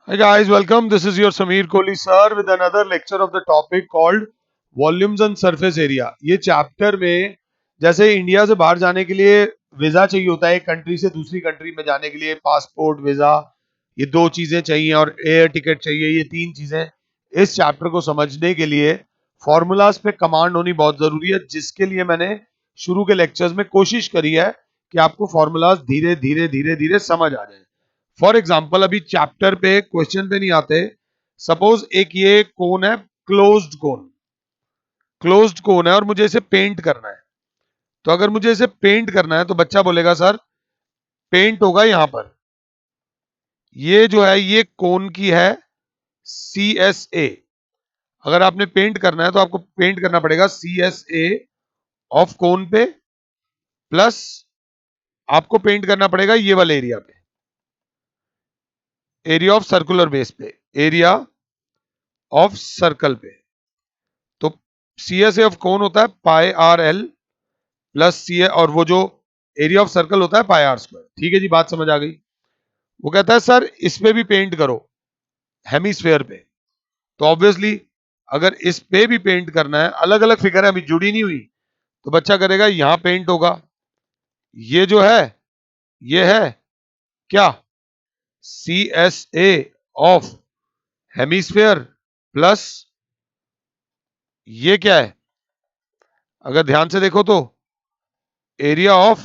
Hi guys, welcome. This is your Sameer Kohli sir with another lecture of the topic called Volumes and Surface Area. ये chapter में जैसे India से बाहर जाने के लिए वीजा चाहिए होता है, एक कंट्री से दूसरी कंट्री में जाने के लिए पासपोर्ट, वीजा, ये दो चीजें चाहिए और एयर टिकट चाहिए, ये तीन चीजें इस चैप्टर को समझने के लिए फॉर्मूलाज पे कमांड होनी बहुत जरूरी है, जिसके लिए मैंने शुरू के लेक्चर्स में कोशिश करी है कि आपको फॉर्मूलाज धीरे धीरे धीरे धीरे समझ आ जाए। फॉर एग्जाम्पल अभी चैप्टर पे क्वेश्चन पे नहीं आते। सपोज एक ये कोन है, क्लोज्ड कोन है और मुझे इसे पेंट करना है। तो अगर मुझे इसे पेंट करना है तो बच्चा बोलेगा सर पेंट होगा यहां पर, ये जो है ये कोन की है सी एस ए। अगर आपने पेंट करना है तो आपको पेंट करना पड़ेगा सी एस ए ऑफ कोन पे, प्लस आपको पेंट करना पड़ेगा ये वाले एरिया पे, एरिया ऑफ सर्कुलर बेस पे, एरिया ऑफ सर्कल पे। तो C S A of cone होता है pi r l plus C A, और वो जो एरिया ऑफ सर्कल होता है पाई आर स्क्वायर। ठीक है जी, बात समझ आ गई। वो कहता है सर इस पे भी पेंट करो, हेमिस्फेयर पे। तो ऑब्वियसली अगर इस पे भी पेंट करना है, अलग अलग फिगर है, अभी जुड़ी नहीं हुई, तो बच्चा करेगा यहां पेंट होगा। ये जो है ये है क्या, C S A of hemisphere plus ये क्या है, अगर ध्यान से देखो तो एरिया ऑफ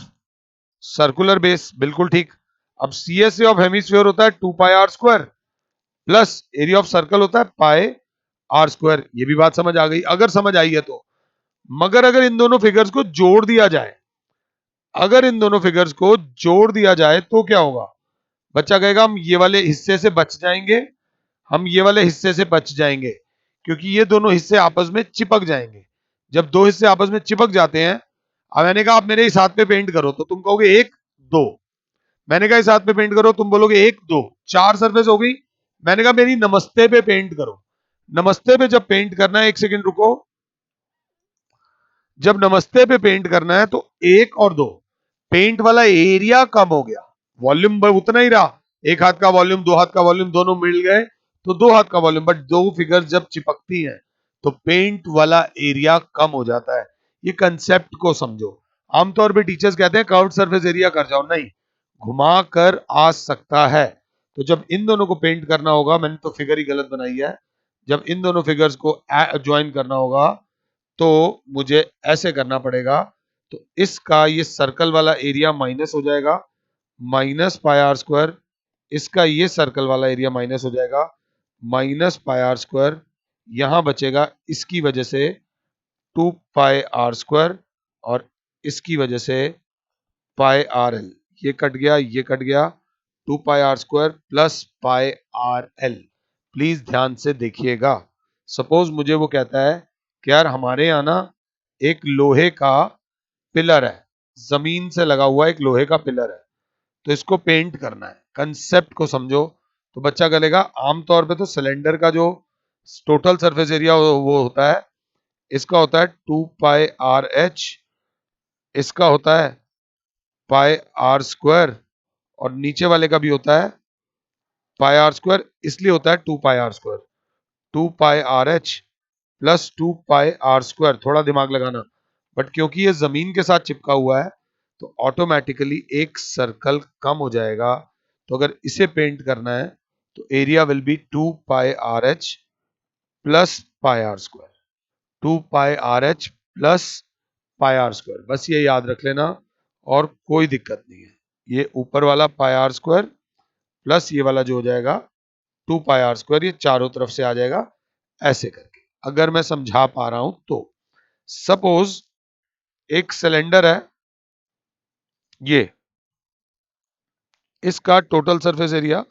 सर्कुलर बेस। बिल्कुल ठीक। अब C S A of hemisphere होता है 2 pi r square plus area of circle होता है पाई आर स्क्वायर। ये भी बात समझ आ गई, अगर समझ आई है तो। मगर अगर इन दोनों फिगर्स को जोड़ दिया जाए, अगर इन दोनों फिगर्स को जोड़ दिया जाए तो क्या होगा? बच्चा कहेगा हम ये वाले हिस्से से बच जाएंगे, हम ये वाले हिस्से से बच जाएंगे, क्योंकि ये दोनों हिस्से आपस में चिपक जाएंगे। जब दो हिस्से आपस में चिपक जाते हैं, अब मैंने कहा आप मेरे इस हाथ पे पेंट करो, तो तुम कहोगे एक दो। मैंने कहा इस हाथ पे पेंट करो, तुम बोलोगे एक दो, चार सरफेस हो गई। मैंने कहा मेरी नमस्ते पे पेंट करो। नमस्ते पे जब पेंट करना है, एक सेकंड रुको, जब नमस्ते पे पेंट करना है तो एक और दो, पेंट वाला एरिया कम हो गया, वॉल्यूम उतना ही रहा। एक हाथ का वॉल्यूम, दो हाथ का वॉल्यूम दोनों मिल गए तो दो हाथ का वॉल्यूम, बट दो फिगर जब चिपकती हैं तो पेंट वाला एरिया कम हो जाता है। ये कंसेप्ट को समझो। आमतौर पे टीचर्स कहते हैं कर्व्ड सरफेस एरिया कर जाओ, नहीं, घुमा कर आ सकता है। तो जब इन दोनों को पेंट करना होगा, मैंने तो फिगर ही गलत बनाई है, जब इन दोनों फिगर्स को ज्वाइन करना होगा तो मुझे ऐसे करना पड़ेगा। तो इसका ये सर्कल वाला एरिया माइनस हो जाएगा, माइनस पाई आर स्क्वायर। इसका ये सर्कल वाला एरिया माइनस हो जाएगा, माइनस पाई आर स्क्वायर। यहां बचेगा इसकी वजह से 2 पाई आर स्क्वायर, और इसकी वजह से पाई आर एल। ये कट गया, ये कट गया, 2 pi r square plus pi r l. Please ध्यान से देखिएगा। सपोज मुझे वो कहता है कि यार हमारे यहाँ ना एक लोहे का पिलर है, जमीन से लगा हुआ एक लोहे का पिलर है, तो इसको पेंट करना है। कंसेप्ट को समझो। तो बच्चा करेगा, आमतौर पे तो सिलेंडर का जो टोटल सरफेस एरिया वो होता है, इसका होता है 2 पाई आर एच, इसका होता है पाई आर स्क्वायर, और नीचे वाले का भी होता है पाई आर स्क्वायर। इसलिए होता है 2 pi r square, 2 pi r h plus 2 pi r square. थोड़ा दिमाग लगाना, बट क्योंकि ये जमीन के साथ चिपका हुआ है तो ऑटोमेटिकली एक सर्कल कम हो जाएगा। तो अगर इसे पेंट करना है तो area will be 2 pi r h plus pi r square, 2 pi r h plus pi r square. बस ये याद रख लेना और कोई दिक्कत नहीं है। ये ऊपर वाला पाई आर स्क्वायर प्लस ये वाला जो हो जाएगा 2 पाई आर स्क्वायर, ये चारों तरफ से आ जाएगा ऐसे करके। अगर मैं समझा पा रहा हूं तो सपोज एक सिलेंडर है, ये इसका टोटल सरफेस एरिया,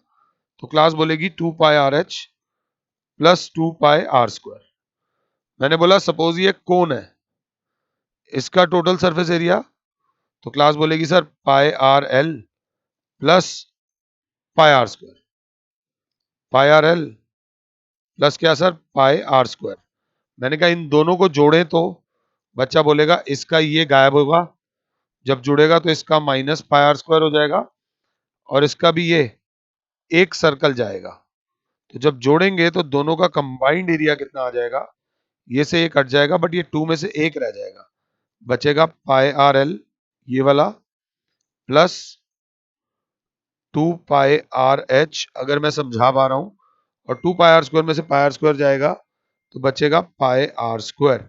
तो क्लास बोलेगी 2 pi r h plus 2 pi r square. मैंने बोला सपोज ये कोन है, इसका टोटल सरफेस एरिया, तो क्लास बोलेगी sir pi r l plus pi r square, pi r l plus क्या सर, पाई आर स्क्वायर। मैंने कहा इन दोनों को जोड़ें तो बच्चा बोलेगा इसका ये गायब होगा, जब जुड़ेगा तो इसका माइनस पाई आर स्क्वायर हो जाएगा, और इसका भी ये एक सर्कल जाएगा। तो जब जोड़ेंगे तो दोनों का कंबाइंड एरिया कितना आ जाएगा, ये से ये कट जाएगा, बट ये 2 में से एक रह जाएगा, बचेगा पाई आर एल ये वाला प्लस 2 पाई आर एच, अगर मैं समझा पा रहा हूं, और 2 पाई आर स्क्वायर में से पाई आर स्क्वायर जाएगा तो बचेगा पाई आर स्क्वायर।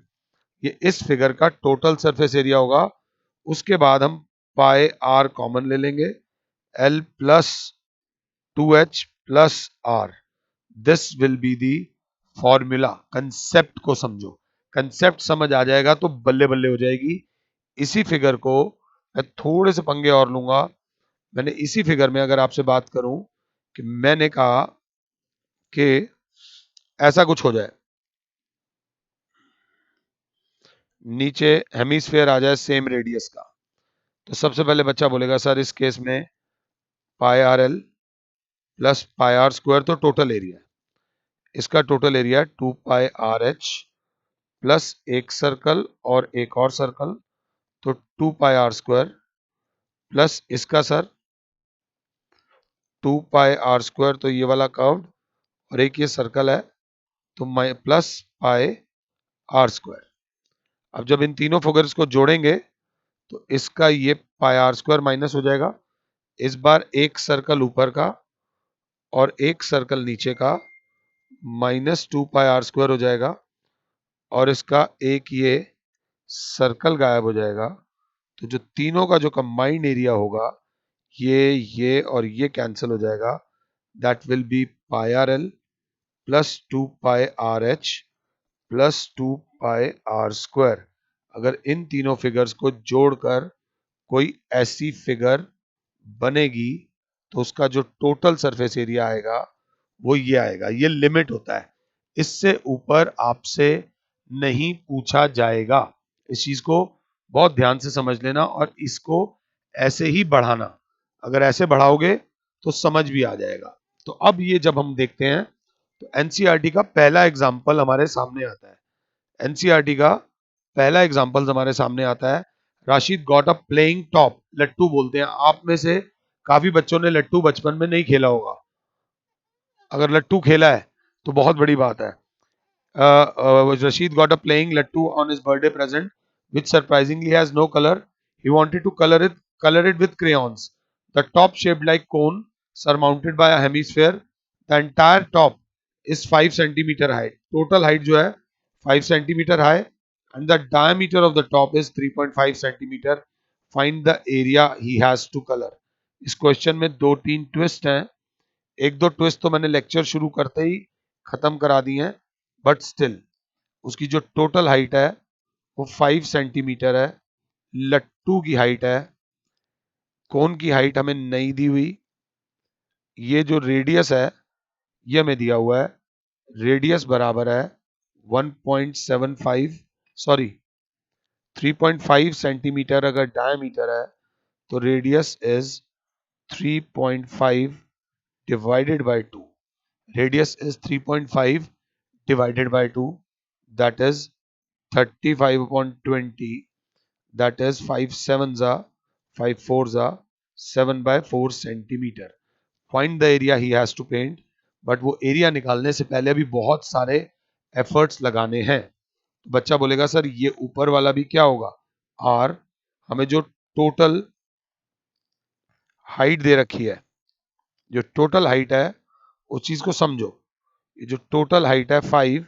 ये इस फिगर का टोटल सरफेस एरिया होगा। उसके बाद हम पाई आर कॉमन ले लेंगे, l plus 2h plus r, this will be the formula. Concept को समझो, कंसेप्ट समझ आ जाएगा तो बल्ले बल्ले हो जाएगी। इसी फिगर को मैं थोड़े से पंगे और लूंगा। मैंने इसी फिगर में अगर आपसे बात करूं कि मैंने कहा कि ऐसा कुछ हो जाए, नीचे हेमिस्फीयर आ जाए सेम रेडियस का, तो सबसे पहले बच्चा बोलेगा सर इस केस में pi r l plus pi r square, तो टोटल एरिया, इसका total area 2 pi r h plus एक सर्कल और एक और सर्कल, तो 2 पाई आर स्क्वायर प्लस इसका सर 2 पाई आर स्क्वायर, तो ये वाला कर्व और एक ये सर्कल है, तो प्लस पाई आर स्क्वायर। अब जब इन तीनों फिगर्स को जोड़ेंगे तो इसका ये पाई आर स्क्वायर माइनस हो जाएगा, इस बार एक सर्कल ऊपर का और एक सर्कल नीचे का, माइनस 2 पाई आर स्क्वायर हो जाएगा, और इसका एक ये सर्कल गायब हो जाएगा। तो जो तीनों का जो कंबाइंड एरिया होगा, ये और ये कैंसिल हो जाएगा, that will be pi r l plus 2 pi r h plus 2 pi r square. अगर इन तीनों फिगर्स को जोड़कर कोई ऐसी फिगर बनेगी तो उसका जो टोटल सरफेस एरिया आएगा वो ये आएगा। ये लिमिट होता है, इससे ऊपर आपसे नहीं पूछा जाएगा। इस चीज को बहुत ध्यान से समझ लेना और इसको ऐसे ही बढ़ाना। अगर ऐसे बढ़ाओगे तो समझ भी आ जाएगा। तो अब ये जब हम देखते हैं तो एनसीईआरटी का पहला एग्जाम्पल हमारे सामने आता है। एनसीईआरटी का पहला एग्जाम्पल हमारे सामने आता है, Rashid got a playing top. लट्टू बोलते हैं, आप में से काफी बच्चों ने लट्टू बचपन में नहीं खेला होगा। अगर लट्टू खेला है तो बहुत बड़ी बात है। Rashid got a playing lattu on his birthday present, which surprisingly has no color. He wanted to color it with crayons. The top shaped like cone, surmounted by a hemisphere. The entire top is 5 centimeter high. Total height जो है 5 centimeter high, and the diameter of the top is 3.5 centimeter. Find the area he has to color. इस question में 2-3 twist हैं। एक दो twist तो मैंने lecture शुरू करते ही खत्म करा दी हैं, बट स्टिल उसकी जो टोटल हाइट है वो 5 सेंटीमीटर है। लट्टू की हाइट है, कोन की हाइट हमें नहीं दी हुई। ये जो रेडियस है ये हमें दिया हुआ है, रेडियस बराबर है 1.75 सॉरी 3.5 सेंटीमीटर। अगर डायमीटर है तो radius is 3.5 divided by 2. Radius is 3.5 divided by 2, that is 35 upon 20, that is 5 sevens are 5 fours are 7 by 4 centimeter. Find the area he has to paint. But वो area निकालने से पहले अभी बहुत सारे एफर्ट्स लगाने हैं। तो बच्चा बोलेगा सर ये ऊपर वाला भी क्या होगा, आर। हमें जो टोटल हाइट दे रखी है, जो टोटल हाइट है उस चीज को समझो। ये जो टोटल हाइट है 5,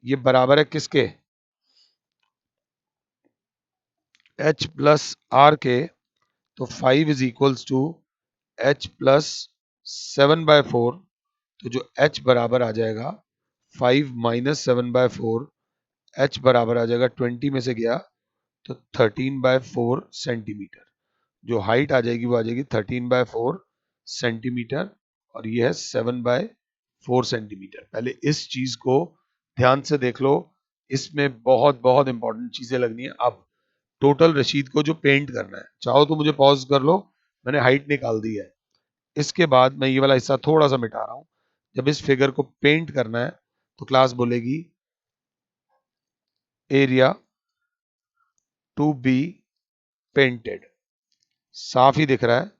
ये बराबर है किसके, h प्लस आर के। तो 5 is equals to h plus 7/4। तो जो h बराबर आ जाएगा 5 माइनस 7/4, h बराबर आ जाएगा 20 में से गया तो 13/4 सेंटीमीटर। जो हाइट आ जाएगी वो आ जाएगी 13/4 सेंटीमीटर, और ये है 7/4 सेंटीमीटर। पहले इस चीज को ध्यान से देख लो, इसमें बहुत बहुत इंपॉर्टेंट चीजें लगनी है। अब टोटल रशीद को जो पेंट करना है, चाहो तो मुझे पॉज कर लो, मैंने हाइट निकाल दी है। इसके बाद मैं ये वाला हिस्सा थोड़ा सा मिटा रहा हूं। जब इस फिगर को पेंट करना है तो क्लास बोलेगी एरिया टू बी पेंटेड। साफ ही दिख रहा है,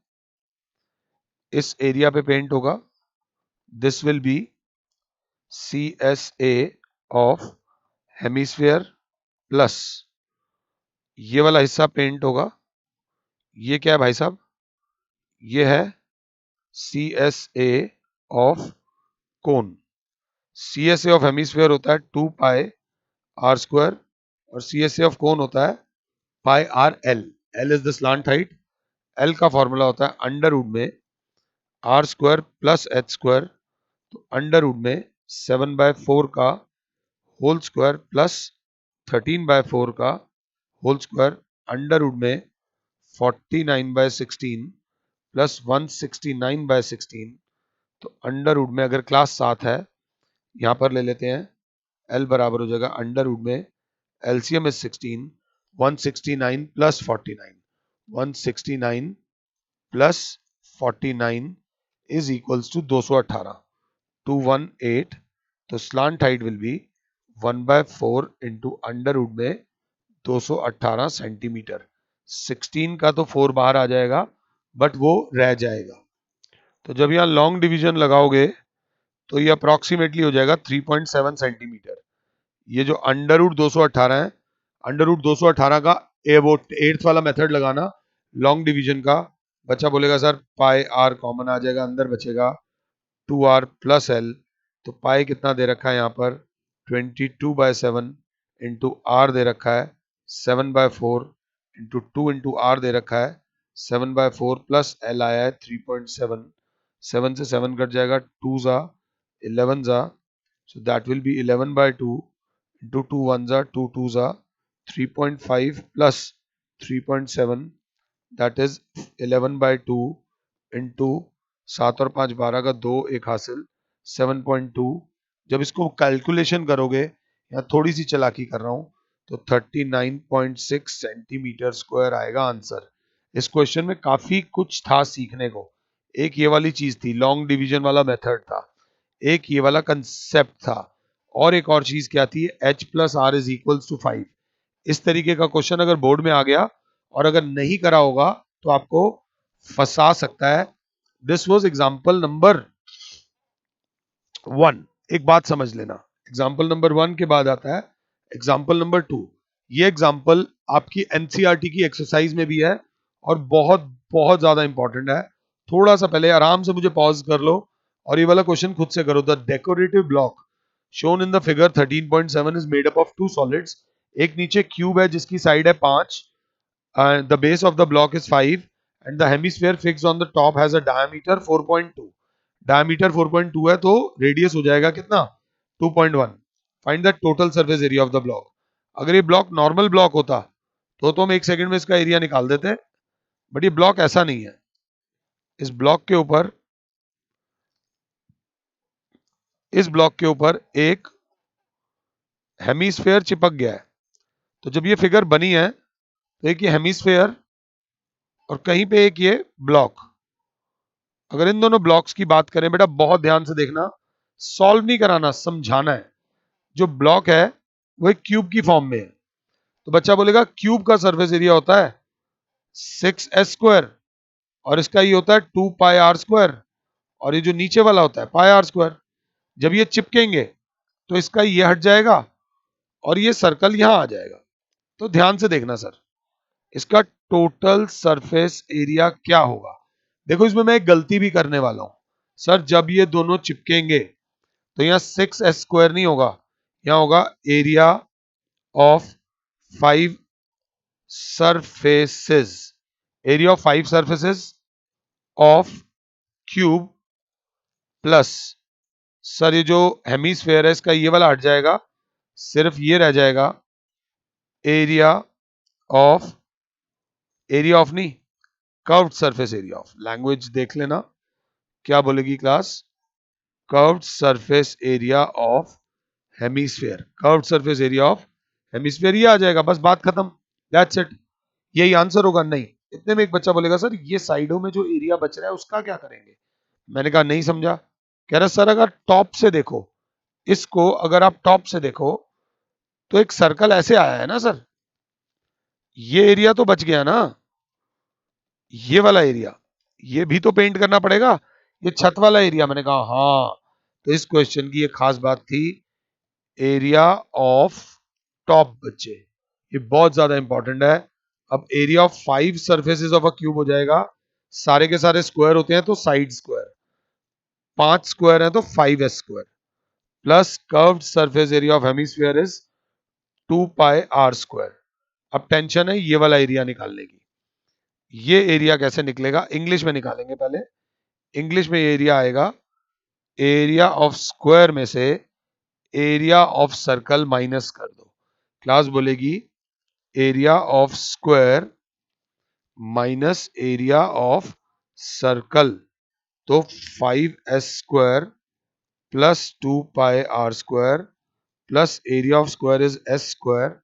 इस एरिया पे पेंट होगा। This will B CSA of hemisphere plus ये वाला हिस्सा पेंट होगा। ये क्या है भाई साहब? ये है CSA of cone. CSA of hemisphere होता है 2 पाई आर स्क्वायर और CSA ऑफ कोन होता है pi r l. L is the slant height. L का फॉर्मूला होता है अंडर रूट में r square plus h square, तो अंडर रूट में 7/4 का होल स्क्वायर प्लस 13/4 का होल स्क्वायर अंडर रूट में 49/16 प्लस 169/16। तो अंडर रूट में अगर क्लास 7 है, यहां पर ले लेते हैं L बराबर हो जाएगा अंडर रूट में LCM is 16, 169 plus 49, 169 plus 49 is equals to 218, 218। तो slant height will be 1/4 into under root में 218 सेंटीमीटर। 16 का तो 4 बाहर आ जाएगा बट वो रह जाएगा। तो जब यहाँ लॉन्ग डिवीजन लगाओगे तो ये अप्रोक्सीमेटली हो जाएगा 3.7 सेंटीमीटर। ये जो अंडर रूट 218 है, अंडर रूट 218 का वो 8th वाला मेथड लगाना लॉन्ग डिवीजन का। बच्चा बोलेगा सर पाई आर कॉमन आ जाएगा, अंदर बचेगा 2r प्लस एल। तो पाई कितना दे रखा है यहाँ पर 22/7 इंटू आर दे रखा है 7/4 इंटू 2 इंटू आर दे रखा है 7/4 प्लस एल आया है 3.7। 7 से 7 कट जाएगा, 2 जा 11 जा, so that will be 11/2 into 2 1s are 2 2s are 3.5 plus 3.7 that is 11/2 into 7 और 5 12 का 2 एक हासिल 7.2। जब इसको कैलकुलेशन करोगे, यहाँ थोड़ी सी चालाकी कर रहा हूं, तो 39.6 सेंटीमीटर स्क्वायर आएगा आंसर। इस क्वेश्चन में काफी कुछ था सीखने को। एक ये वाली चीज थी, लॉन्ग डिवीजन वाला मेथड था, एक ये वाला कंसेप्ट था, और एक और चीज क्या थी, h plus r is equals to 5। इस तरीके का क्वेश्चन अगर बोर्ड में आ गया और अगर नहीं करा होगा तो आपको फंसा सकता है। This was example number 1। एक बात समझ लेना, एग्जांपल नंबर 1 के बाद आता है एग्जांपल नंबर 2। ये एग्जांपल आपकी एनसीईआरटी की एक्सरसाइज में भी है और बहुत बहुत ज्यादा इंपॉर्टेंट है। थोड़ा सा पहले आराम से मुझे पॉज कर लो और ये वाला क्वेश्चन खुद से करो। The decorative block shown in the figure 13.7 is made up of 2 solids. एक नीचे क्यूब है जिसकी साइड है 5, the base of the block is 5 and the hemisphere fixed on the top has a diameter 4.2। Diameter 4.2 है तो radius हो जाएगा कितना 2.1। Find the total surface area of the block. अगर ये ब्लॉक नॉर्मल ब्लॉक होता तो हम 1 सेकंड में इसका एरिया निकाल देते, बट ये ब्लॉक ऐसा नहीं है। इस ब्लॉक के ऊपर एक हेमिस्फीयर चिपक गया है। तो जब ये फिगर बनी है तो एक ये हेमिस्फीयर और कहीं पे एक ये ब्लॉक। अगर इन दोनों ब्लॉक्स की बात करें, बेटा बहुत ध्यान से देखना, सॉल्व नहीं कराना, समझाना है। जो ब्लॉक है वो एक क्यूब की फॉर्म में है, तो बच्चा बोलेगा क्यूब का सरफेस एरिया होता है 6s² और इसका ये होता है 2 पाई आर स्क्वायर, और ये जो नीचे वाला होता है पाई आर स्क्वायर। जब ये चिपकेंगे तो इसका ये हट जाएगा और ये सर्कल यहां आ जाएगा। तो ध्यान से देखना सर, इसका टोटल सरफेस एरिया क्या होगा। देखो इसमें मैं एक गलती भी करने वाला हूं सर, जब ये दोनों चिपकेंगे तो यहाँ 6s² नहीं होगा, यहाँ होगा area of 5 surfaces, area of 5 surfaces of cube plus sir ये जो हेमिस्फीयर है इसका ये वाला हट जाएगा, सिर्फ ये रह जाएगा एरिया ऑफ नहीं, curved surface area of. Language देख लेना क्या बोलेगी class, curved surface area of hemisphere, curved surface area of hemisphere, ये आ जाएगा, बस बात खत्म, दैट्स इट। यही आंसर होगा। नहीं, इतने में एक बच्चा बोलेगा सर ये साइडों में जो एरिया बच रहा है उसका क्या करेंगे। मैंने कहा नहीं समझा। कह रहा सर अगर टॉप से देखो इसको, अगर आप टॉप से देखो तो एक सर्कल ऐसे आया है ना सर, ये एरिया तो बच गया ना, ये वाला एरिया, ये भी तो पेंट करना पड़ेगा, ये छत वाला एरिया। मैंने कहा हाँ, तो इस क्वेश्चन की एक खास बात थी एरिया ऑफ टॉप बच्चे, ये बहुत ज्यादा इंपॉर्टेंट है। अब area of 5 surfaces of a cube हो जाएगा, सारे के सारे स्क्वायर होते हैं तो साइड स्क्वायर, 5 स्क्वायर है तो 5s square plus curved surface area of hemisphere is 2 pi r square. अब टेंशन है ये वाला एरिया निकालने की। ये एरिया कैसे निकलेगा, इंग्लिश में निकालेंगे पहले। इंग्लिश में ये एरिया आएगा एरिया ऑफ स्क्वायर में से एरिया ऑफ सर्कल माइनस कर दो। क्लास बोलेगी area of square minus area of circle, तो 5s square plus 2 pi r square plus area of square is s square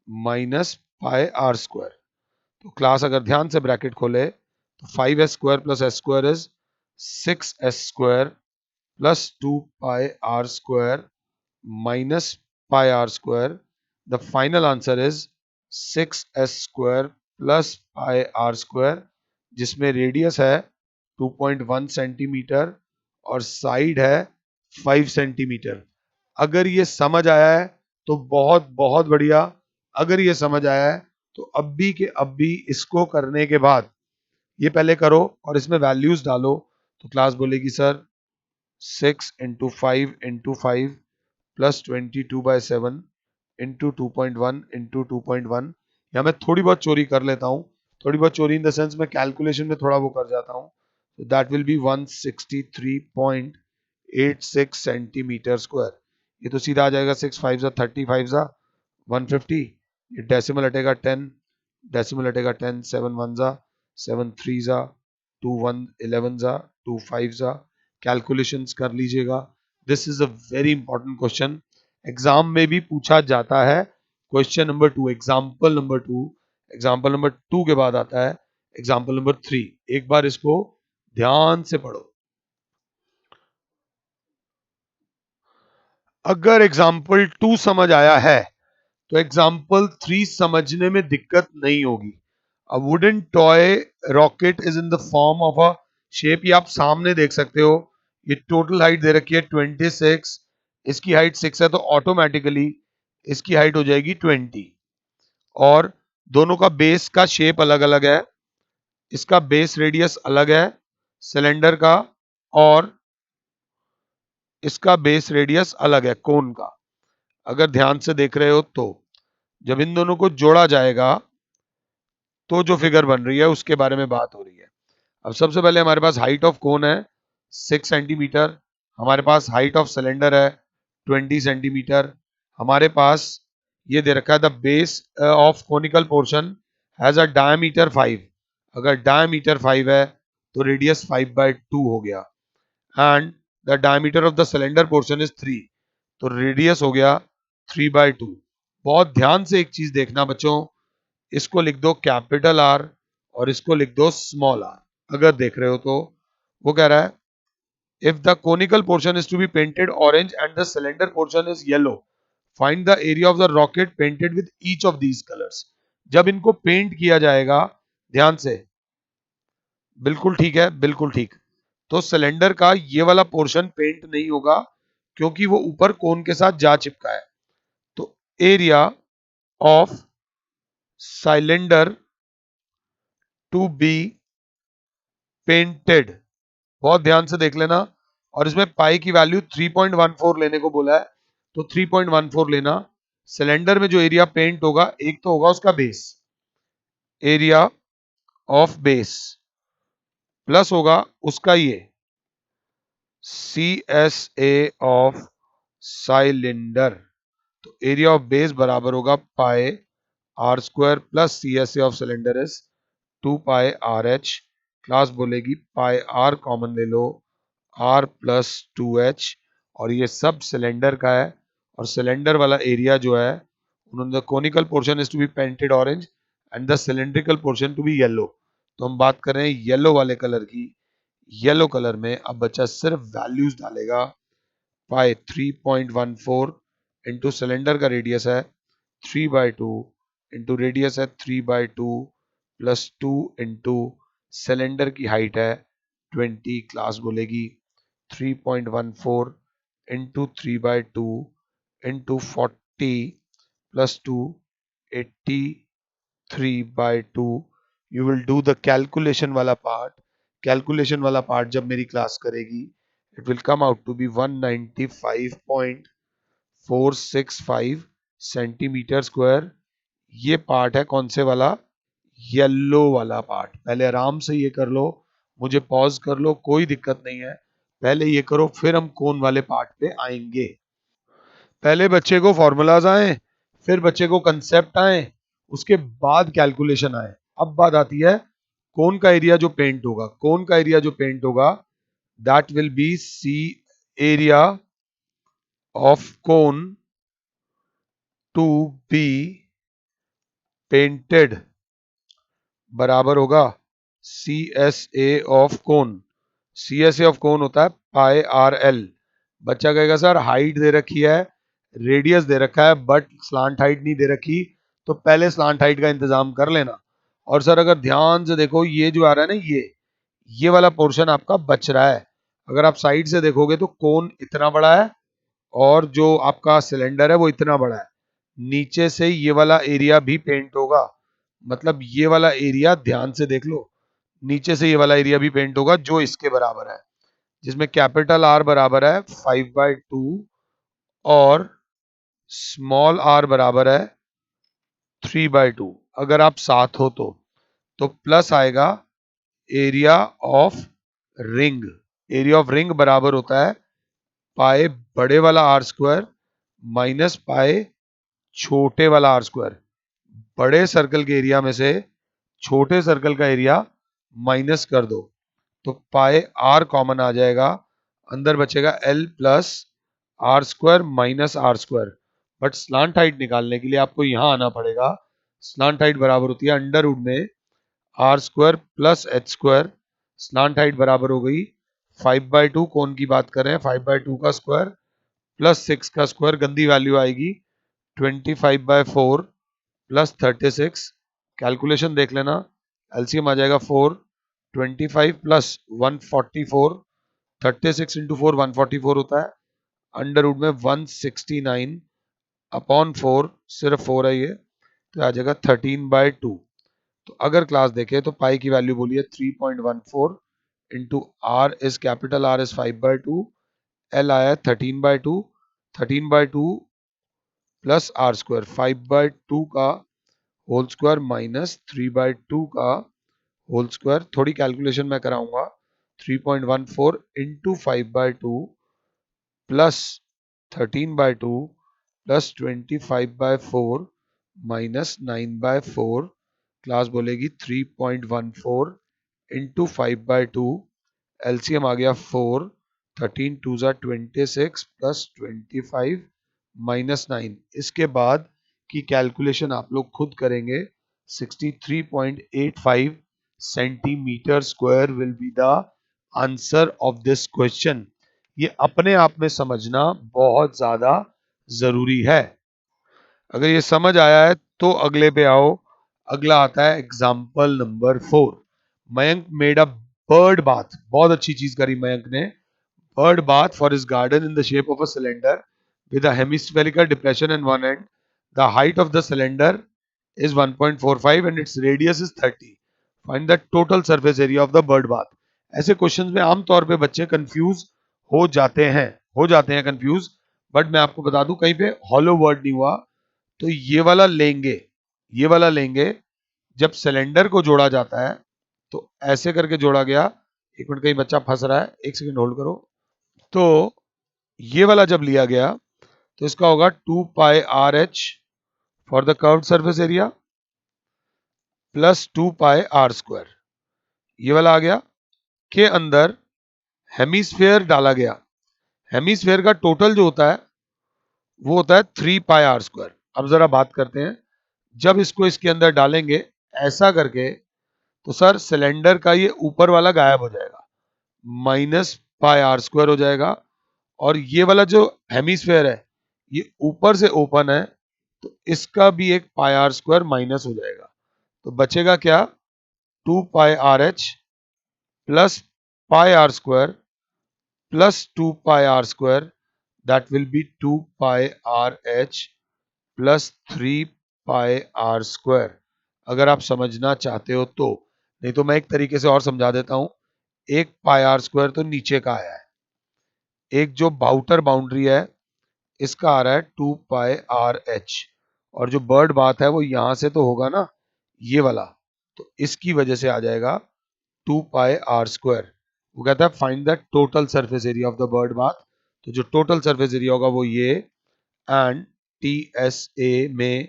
minus pi r square. तो class अगर ध्यान से ब्रैकेट खोले तो 5s square plus s square is 6s square plus 2 pi r square minus pi r square. The final answer is 6s square plus pi r square, जिसमें radius है 2.1 centimetre और side है 5 centimetre. अगर ये समझ आया है तो बहुत बहुत बढ़िया। अगर ये समझ आया है तो अब भी के अब भी इसको करने के बाद ये पहले करो और इसमें वैल्यूज डालो। तो क्लास बोलेगी sir 6 into 5 into 5 plus 22/7 into 2.1 into 2.1। या मैं थोड़ी बहुत चोरी कर लेता हूँ, थोड़ी बहुत चोरी इन द सेंस मैं कैलकुलेशन में थोड़ा वो कर जाता हूँ। तो that will B 163.86 centimetre square. ये तो सीधा आ जाएगा 6 5 जा 30 5 जा 150। ये डेसिमल हटेगा 10, डेसिमल हटेगा 10, 7 1 जा 7 3 जा 2 1 11 जा 2 5 जा। कैलकुलेशंस कर लीजिएगा। This is a very important question, exam में भी पूछा जाता है। Question number 2, example number 2, example number 2 के बाद आता है एग्जाम्पल नंबर 3। एक बार इसको ध्यान से पढ़ो। अगर एग्जाम्पल 2 समझ आया है तो एग्जाम्पल 3 समझने में दिक्कत नहीं होगी। A wooden toy rocket is in the form of a shape, ये आप सामने देख सकते हो। ये टोटल हाइट दे रखी है 26, इसकी हाइट 6 है तो ऑटोमेटिकली इसकी हाइट हो जाएगी 20। और दोनों का बेस का शेप अलग अलग है, इसका बेस रेडियस अलग है सिलेंडर का और इसका बेस रेडियस अलग है कोन का। अगर ध्यान से देख रहे हो तो जब इन दोनों को जोड़ा जाएगा तो जो फिगर बन रही है उसके बारे में बात हो रही है। अब सबसे पहले हमारे पास हाइट ऑफ कोन है 6 सेंटीमीटर, हमारे पास हाइट ऑफ सिलेंडर है 20 सेंटीमीटर, हमारे पास ये दे रखा है the base of conical portion has a diameter 5। अगर डायमीटर 5 है तो रेडियस 5/2 हो गया and the diameter of the cylinder portion is 3, तो रेडियस हो गया 3/2। बहुत ध्यान से एक चीज देखना बच्चों, इसको लिख दो कैपिटल आर और इसको लिख दो स्मॉल आर। अगर देख रहे हो तो वो कह रहा है if the conical portion is to be painted orange and the cylinder portion is yellow, find the area of the rocket painted with each of these colours. जब इनको पेंट किया जाएगा, ध्यान से, बिल्कुल ठीक है, बिल्कुल ठीक, तो सिलेंडर का ये वाला पोर्शन पेंट नहीं होगा क्योंकि वो ऊपर कोन के साथ जा चिपका है। तो area of cylinder to be painted, बहुत ध्यान से देख लेना। और इसमें पाई की वैल्यू 3.14 लेने को बोला है, तो 3.14 लेना। सिलेंडर में जो एरिया पेंट होगा एक तो होगा उसका base, area of base, plus होगा उसका ये C S A of cylinder. तो एरिया ऑफ बेस बराबर होगा pi r square plus C S A of cylinder is 2 pi r h. Class बोलेगी पाई आर कॉमन ले लो, आर प्लस 2h, और ये सब सिलेंडर का है। और सिलेंडर वाला एरिया जो है उन्होंने conical portion is to be painted orange and the cylindrical portion to be yellow. तो हम बात कर रहे हैं येलो वाले कलर की। येलो कलर में अब बच्चा सिर्फ वैल्यूज डालेगा। पाई 3.14 इंटू सिलेंडर का रेडियस है 3/2 इंटू रेडियस है 3/2 प्लस 2 इंटू सिलेंडर की हाइट है 20। क्लास बोलेगी 3.14 into 3 by 2 into 40 plus 2, 83 by 2. You will do the calculation वाला part. Calculation वाला part जब मेरी क्लास करेगी, it will come out to be 195.465 centimetre square. ये पार्ट है कौन से वाला? येलो वाला पार्ट. पहले आराम से ये कर लो, मुझे पॉज कर लो, कोई दिक्कत नहीं है. पहले ये करो, फिर हम कोन वाले पार्ट पे आएंगे. पहले बच्चे को फॉर्मूलाज आए, फिर बच्चे को कंसेप्ट आए, उसके बाद कैलकुलेशन आए. अब बात आती है कोन का एरिया जो पेंट होगा. कोन का एरिया जो पेंट होगा, that will be C area of cone to be painted बराबर होगा C S A of cone. C S A of cone होता है पाई आर एल. बच्चा कहेगा सर हाइट दे रखी है, रेडियस दे रखा है, बट स्लांट हाइट नहीं दे रखी, तो पहले स्लांट हाइट का इंतजाम कर लेना. और सर अगर ध्यान से देखो, ये जो आ रहा है ना, ये वाला पोर्शन आपका बच रहा है. अगर आप साइड से देखोगे तो कोन इतना बड़ा है और जो आपका सिलेंडर है वो इतना बड़ा है. नीचे से ये वाला एरिया भी पेंट होगा, मतलब ये वाला एरिया ध्यान से देख लो, नीचे से ये वाला एरिया भी पेंट होगा जो इसके बराबर है, जिसमें कैपिटल आर बराबर है 5/2 और स्मॉल आर बराबर है 3/2. अगर आप साथ हो तो प्लस आएगा area of ring. Area of ring बराबर होता है पाए बड़े वाला आर स्क्वायर माइनस पाए छोटे वाला आर स्क्वायर. बड़े सर्कल के एरिया में से छोटे सर्कल का एरिया माइनस कर दो तो पाए आर कॉमन आ जाएगा, अंदर बचेगा l plus r square minus r square. But slant height निकालने के लिए आपको यहां आना पड़ेगा. स्लांट हाइट बराबर होती है अंडर रूट में r square plus h square. Slant height बराबर हो गई 5/2. कौन की बात कर रहे हैं? 5/2 का स्क्वायर प्लस 6 का स्क्वायर. गंदी वैल्यू आएगी 25/4 प्लस 36. कैलकुलेशन देख लेना, एलसीएम आ जाएगा 4. 25 प्लस 144, 36 इंटू 4 144 होता है. अंडर रूट में 169 अपॉन 4, सिर्फ 4 है ये, तो आ जाएगा 13/2. तो अगर क्लास देखे तो पाई की वैल्यू बोलिए 3.14 into r is capital r is 5/2, l आया 13/2. 13/2 प्लस आर स्क्वायर 5/2 का होल स्क्वायर माइनस 3/2 का होल स्क्वायर. थोड़ी कैलकुलेशन मैं कराऊंगा. 3.14 into 5/2 plus 13/2 plus 25/4 minus 9/4. Class बोलेगी 3.14 इंटू 5/2. एलसीएम आ गया 4. 13 2 ज़ा 26 प्लस 25 माइनस 9. इसके बाद की कैलकुलेशन आप लोग खुद करेंगे. 63.85 centimetre square will be the answer of this question. ये अपने आप में समझना बहुत ज्यादा जरूरी है. अगर ये समझ आया है तो अगले पे आओ. अगला आता है example number 4. Mayank made a bird bath. बहुत अच्छी चीज करी मयंक ने. Bird bath for his garden in the shape of a cylinder with a hemispherical depression in one end. The height of the cylinder is 1.45 and its radius is 30. Find the total surface area of the bird bath. ऐसे questions में आमतौर पे बच्चे confuse हो जाते हैं confuse. But मैं आपको बता दूं कहीं पे हॉलो वर्ड नहीं हुआ. तो ये वाला लेंगे जब सिलेंडर को जोड़ा जाता है तो ऐसे करके जोड़ा गया. एक मिनट, कहीं बच्चा फंस रहा है, एक सेकंड होल्ड करो. तो ये वाला जब लिया गया तो इसका होगा 2 pi r h for the curved surface area plus 2 pi r square. ये वाला आ गया के अंदर हेमिस्फेयर डाला गया. हेमिस्फेयर का टोटल जो होता है वो होता है 3 पाई आर स्क्वायर. अब जरा बात करते हैं, जब इसको इसके अंदर डालेंगे ऐसा करके तो सर सिलेंडर का ये ऊपर वाला गायब हो जाएगा, माइनस पाई आर स्क्वायर हो जाएगा. और ये वाला जो हेमिस्फेयर है ये ऊपर से ओपन है तो इसका भी एक पाई आर स्क्वायर माइनस हो जाएगा. तो बचेगा क्या? 2 pi r h plus pi r square plus 2 pi r square. that will be 2 pi r h plus 3 pi r square। अगर आप समझना चाहते हो तो, नहीं तो मैं एक तरीके से और समझा देता हूं। एक पाई आर स्क्वायर तो नीचे का आया है, एक जो बाउटर बाउंड्री है इसका आ रहा है 2 पाई आर एच, और जो बर्ड बात है वो यहां से तो होगा ना, ये वाला, तो इसकी वजह से आ जाएगा 2 पाई आर स्क्वायर। वो कहता है find the total surface area of the bird bath, तो जो टोटल सरफेस एरिया होगा वो ये, एंड टी एस ए में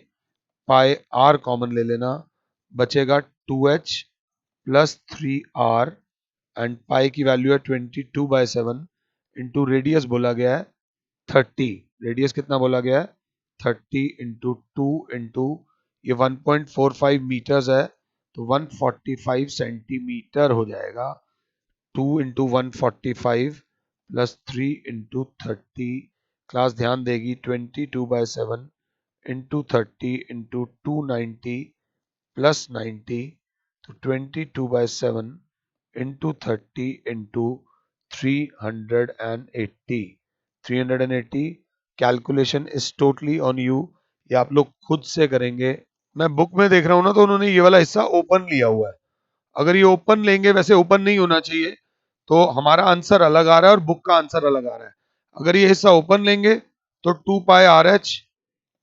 पाई आर कॉमन ले लेना, बचेगा 2h plus 3r, and pi की वैल्यू है 22/7 इंटू रेडियस बोला गया है 30। रेडियस कितना बोला गया है 30 इंटू 2 इंटू ये 1.45 मीटर्स है, तो 145 सेंटीमीटर हो जाएगा। 2 इंटू 145 प्लस 3 इंटू 30, क्लास ध्यान देगी 22/7 इंटू 30 इंटू 290 प्लस 90, तो 22/7 into 30 into 380। 380 calculation is totally on you, ये आप लोग खुद से करेंगे। मैं बुक में देख रहा हूं ना, तो उन्होंने ये वाला हिस्सा ओपन लिया हुआ है। अगर ये ओपन लेंगे, वैसे ओपन नहीं होना चाहिए, तो हमारा आंसर अलग आ रहा है और बुक का आंसर अलग आ रहा है। अगर ये हिस्सा ओपन लेंगे तो 2 pi r h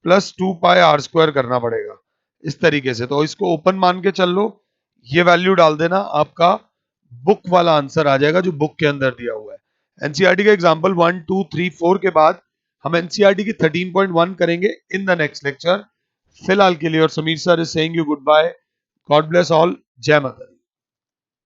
plus 2 pi r square करना पड़ेगा इस तरीके से। तो इसको ओपन मान के चल लो, ये वैल्यू डाल देना, आपका बुक वाला आंसर आ जाएगा जो बुक के अंदर दिया हुआ है। एनसीईआरटी का एग्जांपल 1 2 3 4 के बाद हम एनसीईआरटी की 13.1 करेंगे इन द नेक्स्ट लेक्चर। फिलहाल के लिए और Sameer sir is saying you goodbye, god bless all, जय माता दी।